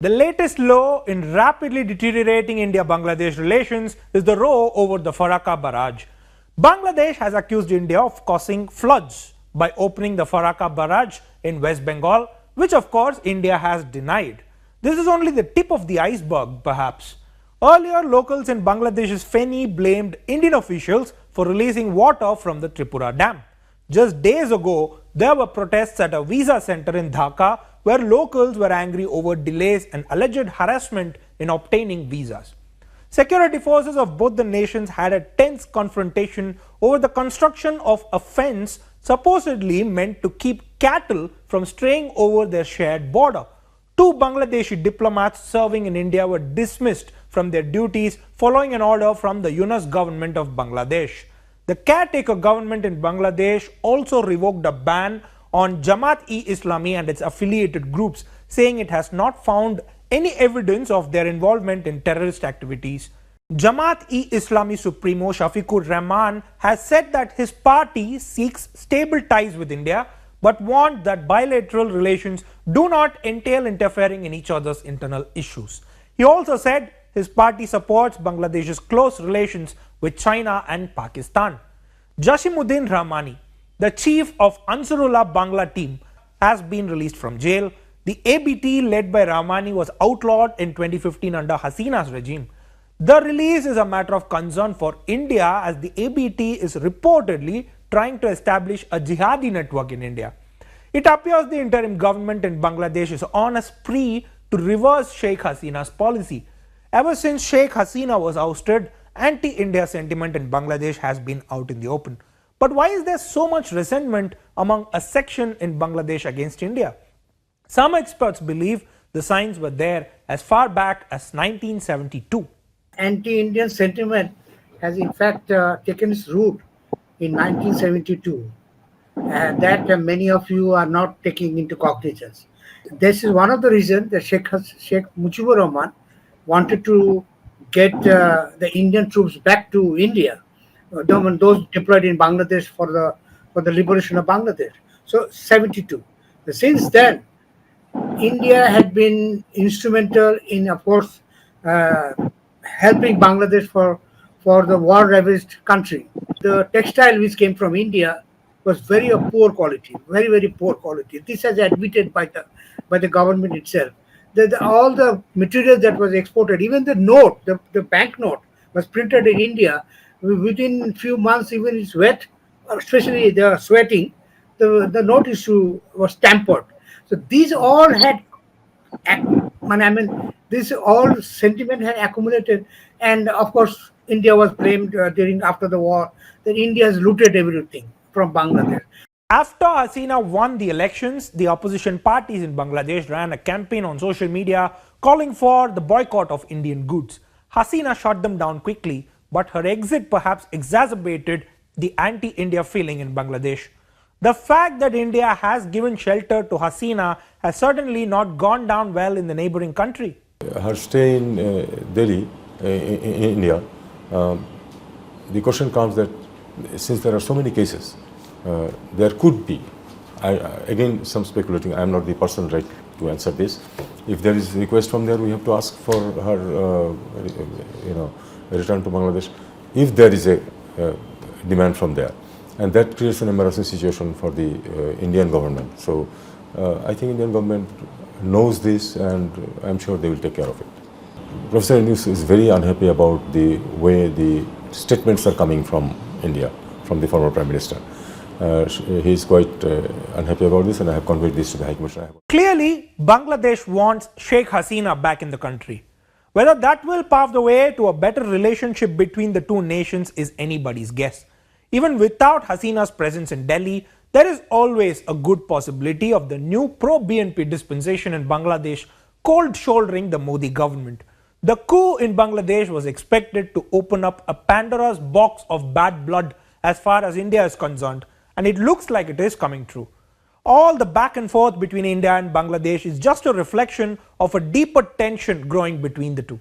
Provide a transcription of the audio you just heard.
The latest low in rapidly deteriorating India-Bangladesh relations is the row over the Farakka Barrage. Bangladesh has accused India of causing floods by opening the Farakka Barrage in West Bengal, which of course India has denied. This is only the tip of the iceberg, perhaps. Earlier, locals in Bangladesh's Feni blamed Indian officials for releasing water from the Tripura Dam. Just days ago, there were protests at a visa center in Dhaka where locals were angry over delays and alleged harassment in obtaining visas. Security forces of both the nations had a tense confrontation over the construction of a fence supposedly meant to keep cattle from straying over their shared border. Two Bangladeshi diplomats serving in India were dismissed from their duties following an order from the Yunus government of Bangladesh. The caretaker government in Bangladesh also revoked a ban on Jamaat-e-Islami and its affiliated groups, saying it has not found any evidence of their involvement in terrorist activities. Jamaat-e-Islami Supremo Shafiqur Rahman has said that his party seeks stable ties with India, but warned that bilateral relations do not entail interfering in each other's internal issues. He also said his party supports Bangladesh's close relations with China and Pakistan. Jashimuddin Rahmani, the chief of Ansarullah Bangla team, has been released from jail. The ABT led by Rahmani was outlawed in 2015 under Hasina's regime. The release is a matter of concern for India as the ABT is reportedly trying to establish a jihadi network in India. It appears the interim government in Bangladesh is on a spree to reverse Sheikh Hasina's policy. Ever since Sheikh Hasina was ousted, anti-India sentiment in Bangladesh has been out in the open. But why is there so much resentment among a section in Bangladesh against India? Some experts believe the signs were there as far back as 1972. Anti-Indian sentiment has in fact taken its root in 1972, and that many of you are not taking into cognizance. This is one of the reasons that Sheikh Mujibur Rahman wanted to get the Indian troops back to India, those deployed in Bangladesh for the liberation of Bangladesh. So 72. Since then, India had been instrumental in, of course, helping Bangladesh for the war-ravaged country. The textile which came from India was very poor quality, very poor quality. This is admitted by the government itself. All the material that was exported, even the note, the bank note was printed in India. Within a few months, even it's wet, especially the sweating, the note issue was tampered. So these all had, this all sentiment had accumulated, and of course, India was blamed after the war that India has looted everything from Bangladesh. After Hasina won the elections, the opposition parties in Bangladesh ran a campaign on social media calling for the boycott of Indian goods. Hasina shut them down quickly, but her exit perhaps exacerbated the anti-India feeling in Bangladesh. The fact that India has given shelter to Hasina has certainly not gone down well in the neighboring country. Her stay in Delhi, in India, the question comes that since there are so many cases, there could be, again some speculating, I am not the person right to answer this. If there is a request from there, we have to ask for her return to Bangladesh, if there is a demand from there. And that creates an embarrassing situation for the Indian government. So I think Indian government knows this, and I'm sure they will take care of it. Professor Yunus is very unhappy about the way the statements are coming from India, from the former Prime Minister. He is quite unhappy about this, and I have conveyed this to the High Commissioner. Clearly, Bangladesh wants Sheikh Hasina back in the country. Whether that will pave the way to a better relationship between the two nations is anybody's guess. Even without Hasina's presence in Delhi, there is always a good possibility of the new pro-BNP dispensation in Bangladesh cold-shouldering the Modi government. The coup in Bangladesh was expected to open up a Pandora's box of bad blood as far as India is concerned, and it looks like it is coming true. All the back and forth between India and Bangladesh is just a reflection of a deeper tension growing between the two.